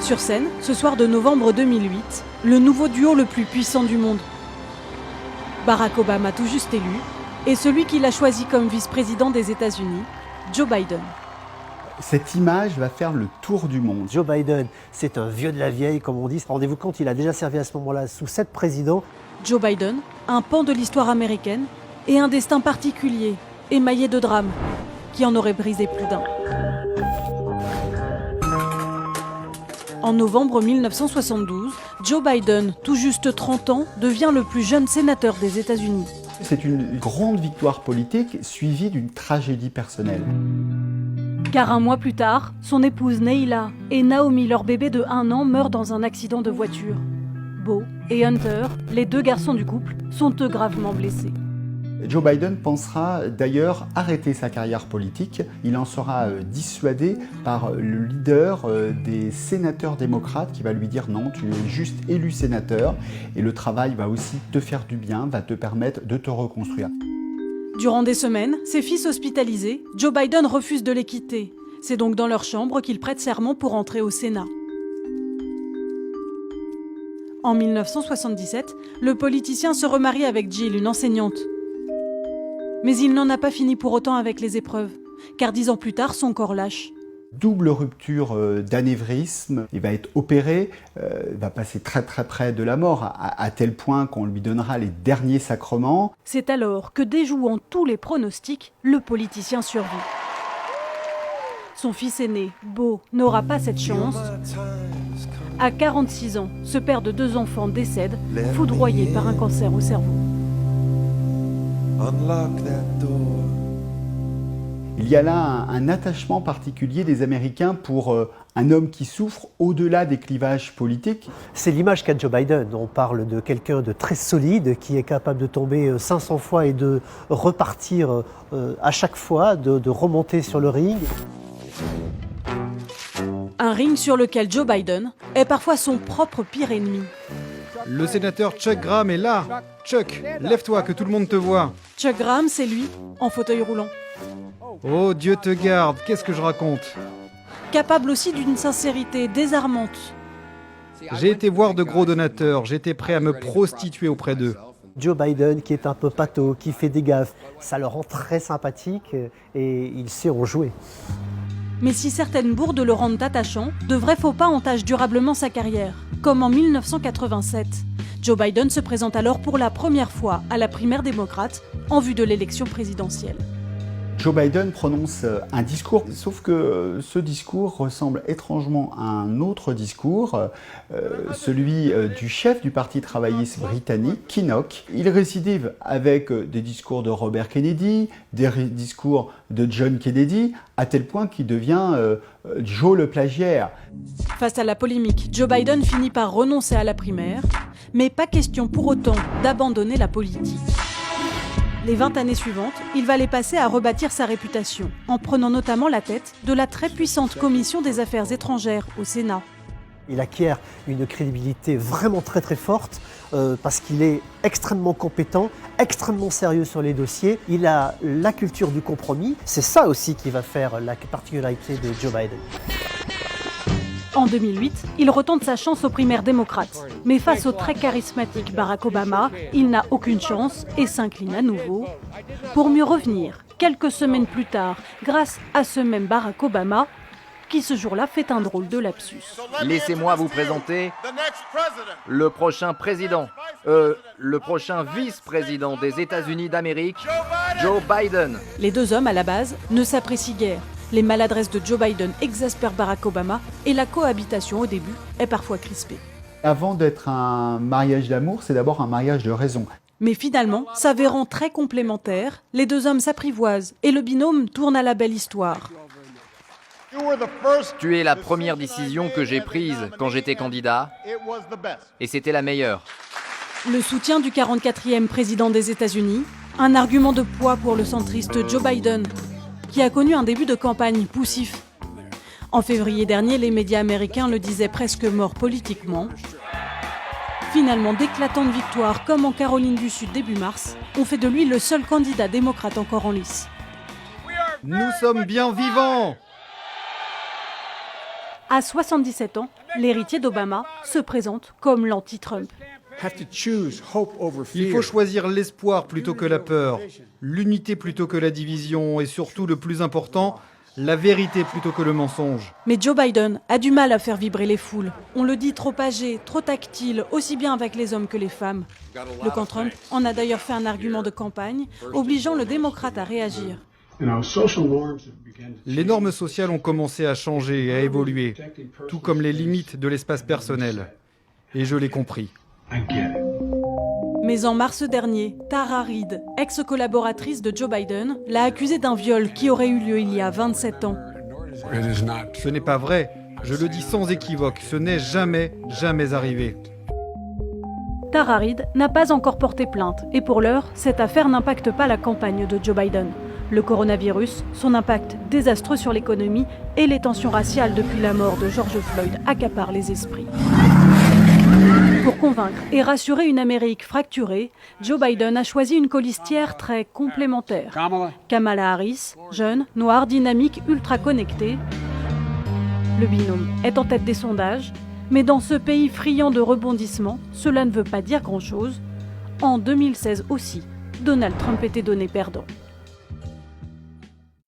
Sur scène, ce soir de novembre 2008, le nouveau duo le plus puissant du monde. Barack Obama tout juste élu, et celui qu'il a choisi comme vice-président des États-Unis, Joe Biden. Cette image va faire le tour du monde. Joe Biden, c'est un vieux de la vieille, comme on dit. Rendez-vous compte, il a déjà servi à ce moment-là sous 7 présidents. Joe Biden, un pan de l'histoire américaine et un destin particulier, émaillé de drames, qui en aurait brisé plus d'un. En novembre 1972, Joe Biden, tout juste 30 ans, devient le plus jeune sénateur des États-Unis. C'est une grande victoire politique suivie d'une tragédie personnelle. Car un mois plus tard, son épouse Neila et Naomi, leur bébé de 1 an, meurent dans un accident de voiture. Beau et Hunter, les 2 garçons du couple, sont eux gravement blessés. Joe Biden pensera d'ailleurs arrêter sa carrière politique. Il en sera dissuadé par le leader des sénateurs démocrates qui va lui dire non, tu es juste élu sénateur et le travail va aussi te faire du bien, va te permettre de te reconstruire. Durant des semaines, ses fils hospitalisés, Joe Biden refuse de les quitter. C'est donc dans leur chambre qu'il prête serment pour entrer au Sénat. En 1977, le politicien se remarie avec Jill, une enseignante. Mais il n'en a pas fini pour autant avec les épreuves, car 10 ans plus tard, son corps lâche. Double rupture d'anévrisme, il va être opéré, va passer très très près de la mort, à tel point qu'on lui donnera les derniers sacrements. C'est alors que, déjouant tous les pronostics, le politicien survit. Son fils aîné, Beau, n'aura pas cette chance. À 46 ans, ce père de 2 enfants décède, foudroyé par un cancer au cerveau. Il y a là un attachement particulier des Américains pour un homme qui souffre au-delà des clivages politiques. C'est l'image qu'a Joe Biden. On parle de quelqu'un de très solide, qui est capable de tomber 500 fois et de repartir à chaque fois, de remonter sur le ring. Un ring sur lequel Joe Biden est parfois son propre pire ennemi. Le sénateur Chuck Graham est là. Chuck, lève-toi, que tout le monde te voit. Chuck Graham, c'est lui, en fauteuil roulant. Oh, Dieu te garde, qu'est-ce que je raconte? Capable aussi d'une sincérité désarmante. J'ai été voir de gros donateurs, j'étais prêt à me prostituer auprès d'eux. Joe Biden, qui est un peu pâteau, qui fait des gaffes, ça le rend très sympathique et il sait en jouer. Mais si certaines bourdes le rendent attachant, de vrais faux pas entachent durablement sa carrière. Comme en 1987. Joe Biden se présente alors pour la première fois à la primaire démocrate en vue de l'élection présidentielle. Joe Biden prononce un discours, sauf que ce discours ressemble étrangement à un autre discours, celui du chef du Parti travailliste britannique, Kinnock. Il récidive avec des discours de Robert Kennedy, des discours de John Kennedy, à tel point qu'il devient Joe le plagiaire. Face à la polémique, Joe Biden finit par renoncer à la primaire, mais pas question pour autant d'abandonner la politique. Les 20 années suivantes, il va les passer à rebâtir sa réputation, en prenant notamment la tête de la très puissante commission des affaires étrangères au Sénat. Il acquiert une crédibilité vraiment très très forte parce qu'il est extrêmement compétent, extrêmement sérieux sur les dossiers. Il a la culture du compromis. C'est ça aussi qui va faire la particularité de Joe Biden. En 2008, il retente sa chance aux primaires démocrates. Mais face au très charismatique Barack Obama, il n'a aucune chance et s'incline à nouveau. Pour mieux revenir, quelques semaines plus tard, grâce à ce même Barack Obama, qui ce jour-là fait un drôle de lapsus. Laissez-moi vous présenter le prochain président, le prochain vice-président des États-Unis d'Amérique, Joe Biden. Les 2 hommes, à la base, ne s'apprécient guère. Les maladresses de Joe Biden exaspèrent Barack Obama et la cohabitation, au début, est parfois crispée. Avant d'être un mariage d'amour, c'est d'abord un mariage de raison. Mais finalement, s'avérant très complémentaires, les 2 hommes s'apprivoisent et le binôme tourne à la belle histoire. Tu es la première décision que j'ai prise quand j'étais candidat, et c'était la meilleure. Le soutien du 44e président des États-Unis, un argument de poids pour le centriste Joe Biden, qui a connu un début de campagne poussif. En février dernier, les médias américains le disaient presque mort politiquement. Finalement, d'éclatantes victoires, comme en Caroline du Sud début mars, ont fait de lui le seul candidat démocrate encore en lice. Nous sommes bien vivants! À 77 ans, l'héritier d'Obama se présente comme l'anti-Trump. Il faut choisir l'espoir plutôt que la peur, l'unité plutôt que la division et surtout, le plus important, la vérité plutôt que le mensonge. Mais Joe Biden a du mal à faire vibrer les foules. On le dit trop âgé, trop tactile, aussi bien avec les hommes que les femmes. Le camp Trump en a d'ailleurs fait un argument de campagne, obligeant le démocrate à réagir. Les normes sociales ont commencé à changer et à évoluer, tout comme les limites de l'espace personnel. Et je l'ai compris. Mais en mars dernier, Tara Reade, ex-collaboratrice de Joe Biden, l'a accusé d'un viol qui aurait eu lieu il y a 27 ans. Ce n'est pas vrai. Je le dis sans équivoque. Ce n'est jamais arrivé. Tara Reade n'a pas encore porté plainte et pour l'heure, cette affaire n'impacte pas la campagne de Joe Biden. Le coronavirus, son impact désastreux sur l'économie et les tensions raciales depuis la mort de George Floyd accaparent les esprits. Pour convaincre et rassurer une Amérique fracturée, Joe Biden a choisi une colistière très complémentaire. Kamala Harris, jeune, noire, dynamique, ultra connectée. Le binôme est en tête des sondages, mais dans ce pays friand de rebondissements, cela ne veut pas dire grand-chose. En 2016 aussi, Donald Trump était donné perdant.